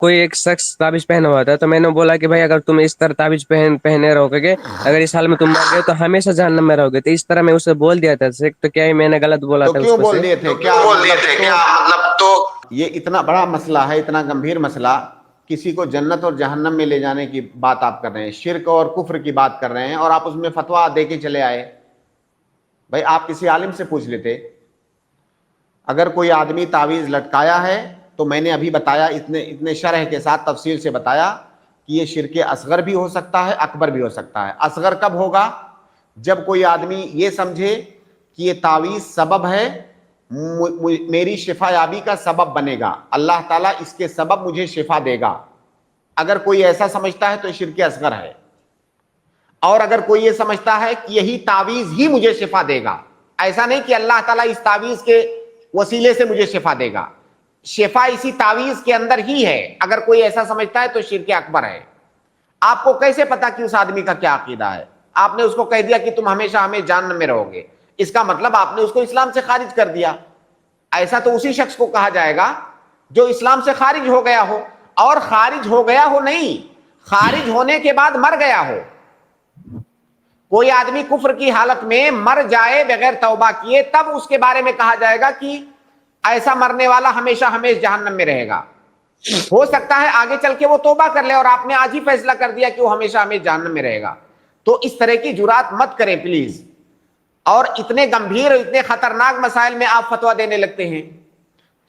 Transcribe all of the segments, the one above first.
کوئی ایک شخص تعویذ پہنا ہوا تھا، تو میں نے بولا کہ بھائی اگر تم اس طرح تعویذ پہنے رہو گے، اگر اس حال میں تم مر گئے تو ہمیشہ جہنم میں رہو گے، تو اس طرح میں اسے بول دیا تھا، تو کیا میں نے غلط بولا تو تھا اس کیوں کو بول سے؟ دیے تھے؟ کیا مطلب تو یہ اتنا بڑا مسئلہ ہے، اتنا گمبھیر مسئلہ، کسی کو جنت اور جہنم میں لے جانے کی بات آپ کر رہے ہیں، شرک اور کفر کی بات کر رہے ہیں، اور آپ اس میں فتویٰ دے کے چلے آئے۔ بھائی آپ کسی عالم سے پوچھ لیتے، اگر کوئی آدمی تعویذ لٹکایا ہے تو میں نے ابھی بتایا، اتنے شرح کے ساتھ تفصیل سے بتایا کہ یہ شرک اصغر بھی ہو سکتا ہے، اکبر بھی ہو سکتا ہے۔ اصغر کب ہوگا؟ جب کوئی آدمی یہ سمجھے کہ یہ تعویذ سبب ہے، میری شفا یابی کا سبب بنے گا، اللہ تعالیٰ اس کے سبب مجھے شفا دے گا، اگر کوئی ایسا سمجھتا ہے تو شرک اصغر ہے۔ اور اگر کوئی یہ سمجھتا ہے کہ یہی تعویذ ہی مجھے شفا دے گا، ایسا نہیں کہ اللہ تعالیٰ اس تعویذ کے وسیلے سے مجھے شفا دے گا، شفا اسی تعویذ کے اندر ہی ہے، اگر کوئی ایسا سمجھتا ہے تو شرک اکبر ہے۔ آپ کو کیسے پتا کہ اس آدمی کا کیا عقیدہ ہے؟ آپ نے اس کو کہہ دیا کہ تم ہمیشہ جہنم میں رہو گے، اس کا مطلب آپ نے اس کو اسلام سے خارج کر دیا۔ ایسا تو اسی شخص کو کہا جائے گا جو اسلام سے خارج ہو گیا ہو، اور خارج ہو گیا ہو نہیں، خارج ہونے کے بعد مر گیا ہو۔ کوئی آدمی کفر کی حالت میں مر جائے بغیر توبہ کیے، تب اس کے بارے میں کہا جائے گا کہ ایسا مرنے والا ہمیشہ جہنم میں رہے گا۔ ہو سکتا ہے آگے چل کے وہ توبہ کر لے، اور آپ نے آج ہی فیصلہ کر دیا کہ وہ ہمیشہ جہنم میں رہے گا۔ تو اس طرح کی جرات مت کریں پلیز، اور اتنے گمبھیر اور اتنے خطرناک مسائل میں آپ فتویٰ دینے لگتے ہیں۔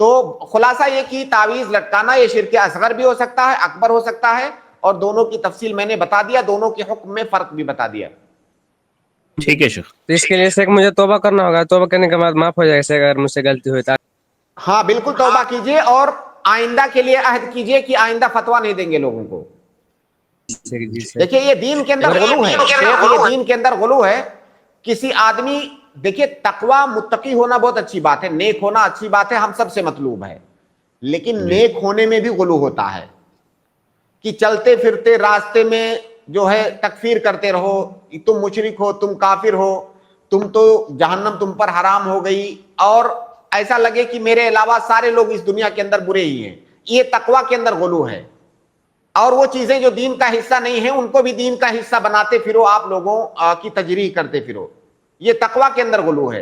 تو خلاصہ یہ کہ تعویذ لٹکانا یہ شرک اصغر بھی ہو سکتا ہے، اکبر ہو سکتا ہے، اور دونوں کی تفصیل میں نے بتا دیا، دونوں کے حکم میں فرق بھی بتا دیا۔ ٹھیک ہے شیخ۔ تو اس کے لیے سے مجھے توبہ کرنا ہوگا، توبہ کرنے کے بعد معاف ہو جائے گا اگر مجھ سے غلطی ہوئی تو؟ ہاں بالکل توبہ کیجئے، اور آئندہ کے لیے عہد کیجئے کہ آئندہ فتویٰ نہیں دیں گے لوگوں کو۔ جی سر۔ دیکھیں یہ دین کے اندر غلو ہے، شیخ یہ دین کے اندر غلو ہے۔ کسی آدمی، دیکھیں تقوی متقی ہونا بہت اچھی بات ہے، نیک ہونا اچھی بات ہے، ہم سب سے مطلوب ہے، لیکن نیک ہونے میں بھی غلو ہوتا ہے کہ چلتے پھرتے راستے میں جو ہے تکفیر کرتے رہو، تم مشرک ہو، تم کافر ہو، تم تو جہنم تم پر حرام ہو گئی، اور ایسا لگے کہ میرے علاوہ سارے لوگ اس دنیا کے اندر برے ہی ہیں۔ یہ تقوی کے اندر غلو ہے، اور وہ چیزیں جو دین کا حصہ نہیں ہیں ان کو بھی دین کا حصہ بناتے پھرو، آپ لوگوں کی تجریح کرتے پھرو، یہ تقوی کے اندر غلو ہے۔